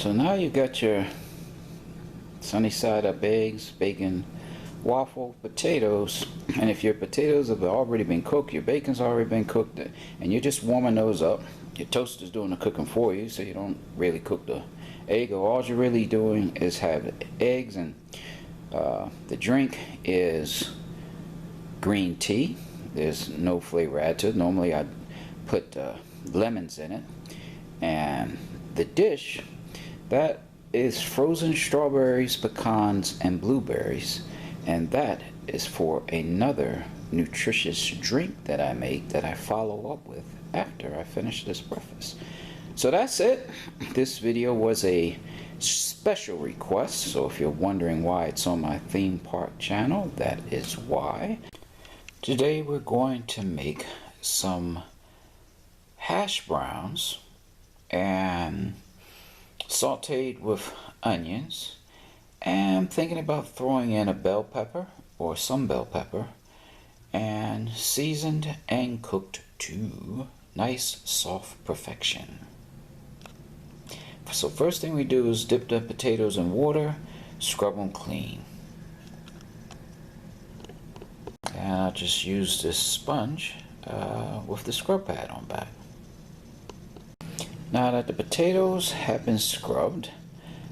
So now you got your sunny side up eggs, bacon, waffle, potatoes, and if your potatoes have already been cooked, your bacon's already been cooked, and you're just warming those up, your toaster's doing the cooking for you, so you don't really cook the egg. Or all you're really doing is have eggs, and the drink is green tea. There's no flavor added to it. Normally I put lemons in it, and the dish, that is frozen strawberries, pecans, and blueberries, and that is for another nutritious drink that I make that I follow up with after I finish this breakfast. So that's it. This video was a special request, so if you're wondering why it's on my theme park channel, that is why. Today we're going to make some hash browns and sauteed with onions, and I'm thinking about throwing in a bell pepper or some bell pepper, and seasoned and cooked to nice soft perfection. So first thing we do is dip the potatoes in water, scrub them clean. And I'll just use this sponge with the scrub pad on back. Now that the potatoes have been scrubbed,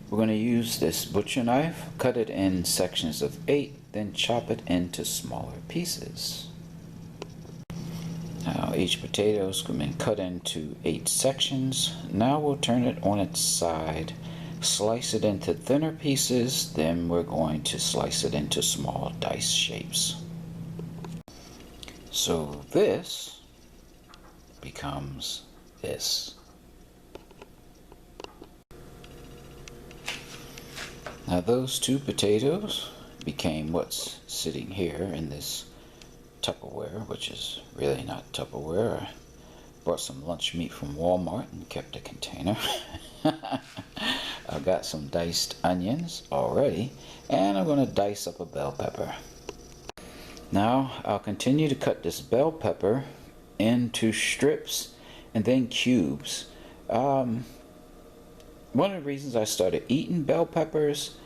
we're going to use this butcher knife, cut it in sections of 8, then chop it into smaller pieces. Now each potato has been cut into 8 sections. Now we'll turn it on its side, slice it into thinner pieces, then we're going to slice it into small dice shapes. So this becomes this. Now those 2 potatoes became what's sitting here in this Tupperware, which is really not Tupperware. I brought some lunch meat from Walmart and kept a container. I've got some diced onions already, and I'm going to dice up a bell pepper. Now I'll continue to cut this bell pepper into strips and then cubes. One of the reasons I started eating bell peppers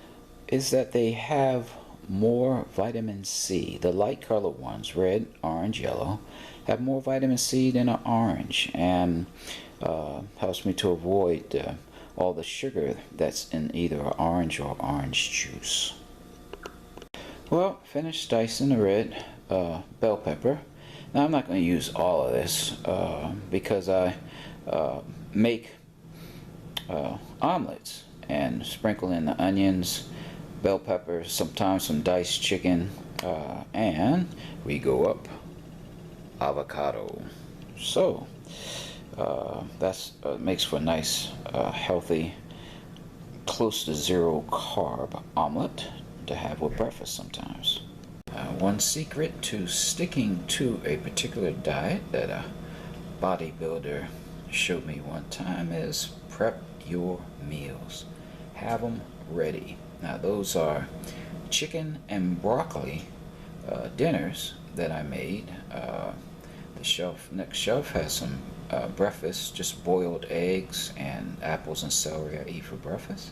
is that they have more vitamin C. The light colored ones, red, orange, yellow, have more vitamin C than an orange, and helps me to avoid all the sugar that's in either orange or orange juice. Well, finished dicing the red bell pepper. Now I'm not going to use all of this because I make omelets and sprinkle in the onions, bell peppers, sometimes some diced chicken, and we go up avocado. So that's makes for a nice healthy, close to 0 carb omelet to have with breakfast sometimes. One secret to sticking to a particular diet that a bodybuilder showed me one time is prep your meals. Have them ready. Now those are chicken and broccoli dinners that I made. The next shelf has some breakfast, just boiled eggs and apples and celery I eat for breakfast.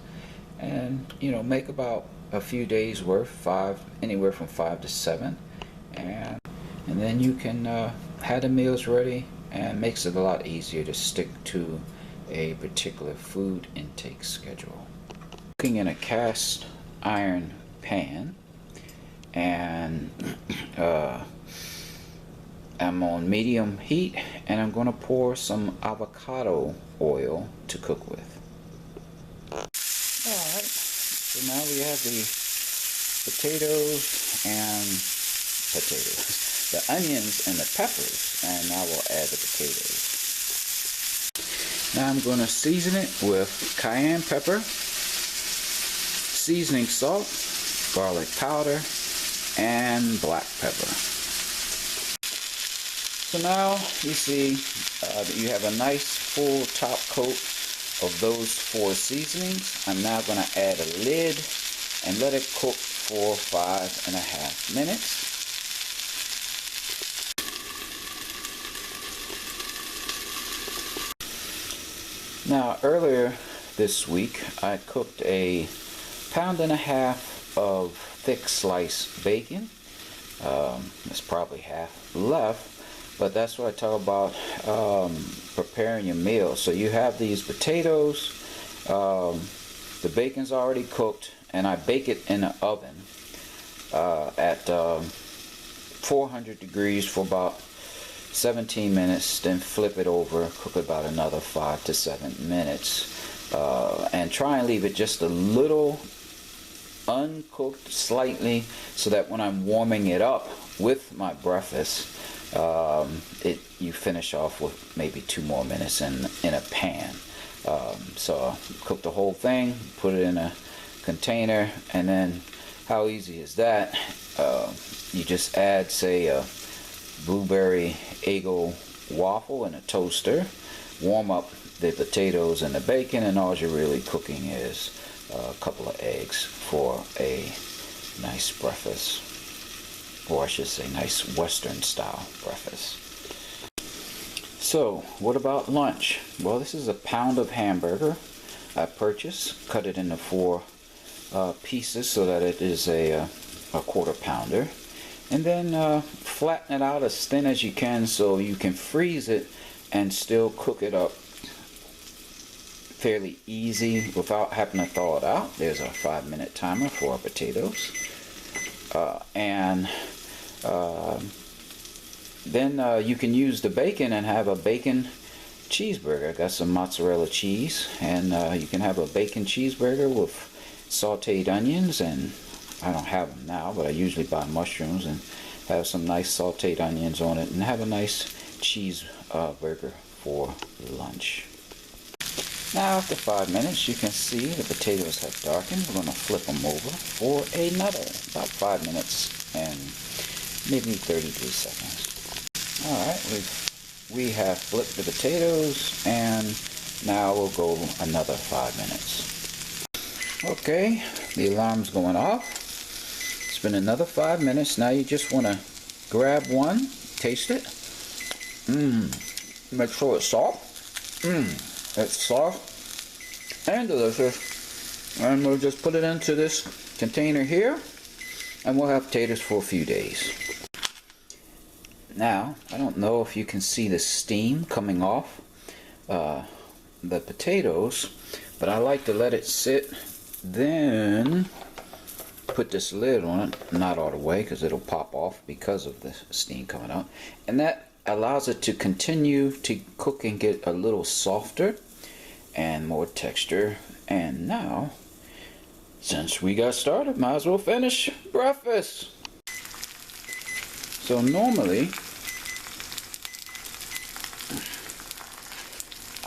And you know, make about a few days worth, anywhere from 5 to 7, and then you can have the meals ready, and makes it a lot easier to stick to a particular food intake schedule. Cooking in a cast iron pan, and I'm on medium heat, and I'm going to pour some avocado oil to cook with. Alright, so now we have the the onions and the peppers, and now we'll add the potatoes. Now I'm going to season it with cayenne pepper, seasoning salt, garlic powder, and black pepper. So now you see you have a nice full top coat of those 4 seasonings. I'm now going to add a lid and let it cook for 5.5 minutes. Now earlier this week. I cooked a 1.5 pounds of thick sliced bacon. There's probably half left, but that's what I talk about preparing your meal. So you have these potatoes, the bacon's already cooked, and I bake it in the oven at 400 degrees for about 17 minutes, then flip it over, cook about another 5 to 7 minutes, and try and leave it just a little uncooked slightly, so that when I'm warming it up with my breakfast, you finish off with maybe 2 more minutes in a pan. So cook the whole thing, put it in a container, and then how easy is that? You just add, say, a blueberry Eggo waffle in a toaster, warm up the potatoes and the bacon, and all you're really cooking is a couple of eggs for a nice breakfast, or I should say nice Western style breakfast. So what about lunch? Well, this is a pound of hamburger I purchased, cut it into 4 pieces so that it is a 1/4 pounder, and then flatten it out as thin as you can so you can freeze it and still cook it up fairly easy without having to thaw it out. There's a 5-minute timer for our potatoes, then you can use the bacon and have a bacon cheeseburger. I got some mozzarella cheese, and you can have a bacon cheeseburger with sauteed onions, and I don't have them now, but I usually buy mushrooms and have some nice sauteed onions on it, and have a nice cheeseburger for lunch. Now after 5 minutes, you can see the potatoes have darkened. We're going to flip them over for another about 5 minutes and maybe 33 seconds. Alright, we have flipped the potatoes, and now we'll go another 5 minutes. Okay, the alarm's going off. It's been another 5 minutes. Now you just want to grab one, taste it. Make sure it's soft. It's soft and delicious. And we'll just put it into this container here, and we'll have potatoes for a few days. Now, I don't know if you can see the steam coming off the potatoes, but I like to let it sit, then put this lid on it, not all the way because it'll pop off because of the steam coming out, and that allows it to continue to cook and get a little softer and more texture. And now, since we got started, might as well finish breakfast. So normally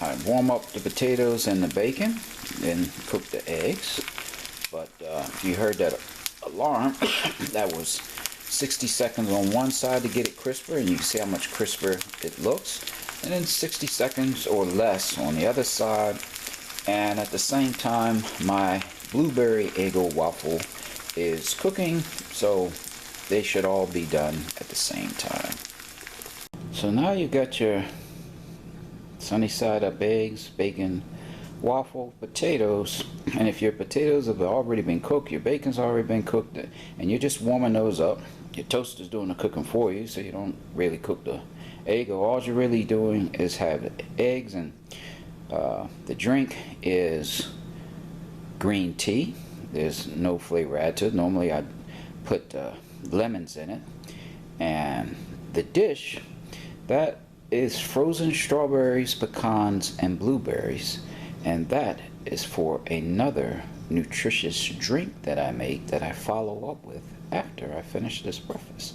I warm up the potatoes and the bacon, then cook the eggs, but you heard that alarm. That was 60 seconds on one side to get it crisper, and you can see how much crisper it looks, and then 60 seconds or less on the other side. And at the same time, my blueberry Eggo waffle is cooking, so they should all be done at the same time. So now you got your sunny side up eggs, bacon, waffle, potatoes, and if your potatoes have already been cooked, your bacon's already been cooked, and you're just warming those up, your toaster's doing the cooking for you, so you don't really cook the egg. All you're really doing is have eggs, and the drink is green tea. There's no flavor added to it. Normally I'd put lemons in it. And the dish, that is frozen strawberries, pecans, and blueberries, and that is for another nutritious drink that I make that I follow up with after I finish this breakfast.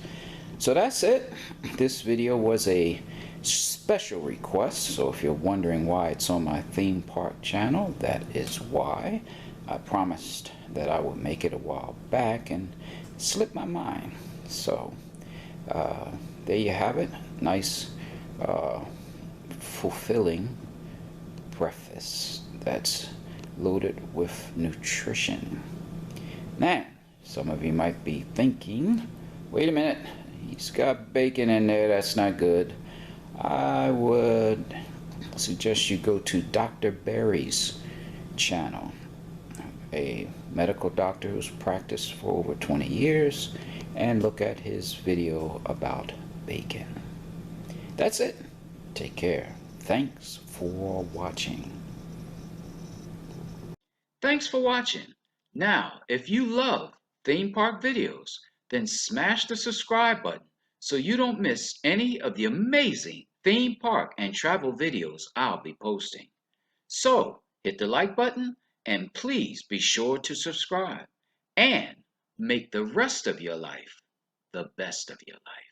So that's it. This video was a special request, so if you're wondering why it's on my theme park channel, that is why. I promised that I would make it a while back and it slipped my mind. So there you have it. Nice fulfilling breakfast that's loaded with nutrition. Now, some of you might be thinking, wait a minute, he's got bacon in there, that's not good. I would suggest you go to Dr. Berry's channel. A medical doctor who's practiced for over 20 years, and look at his video about bacon. That's it. Take care. Thanks for watching. Thanks for watching. Now, if you love theme park videos, then smash the subscribe button so you don't miss any of the amazing theme park and travel videos I'll be posting. So, hit the like button and please be sure to subscribe and make the rest of your life the best of your life.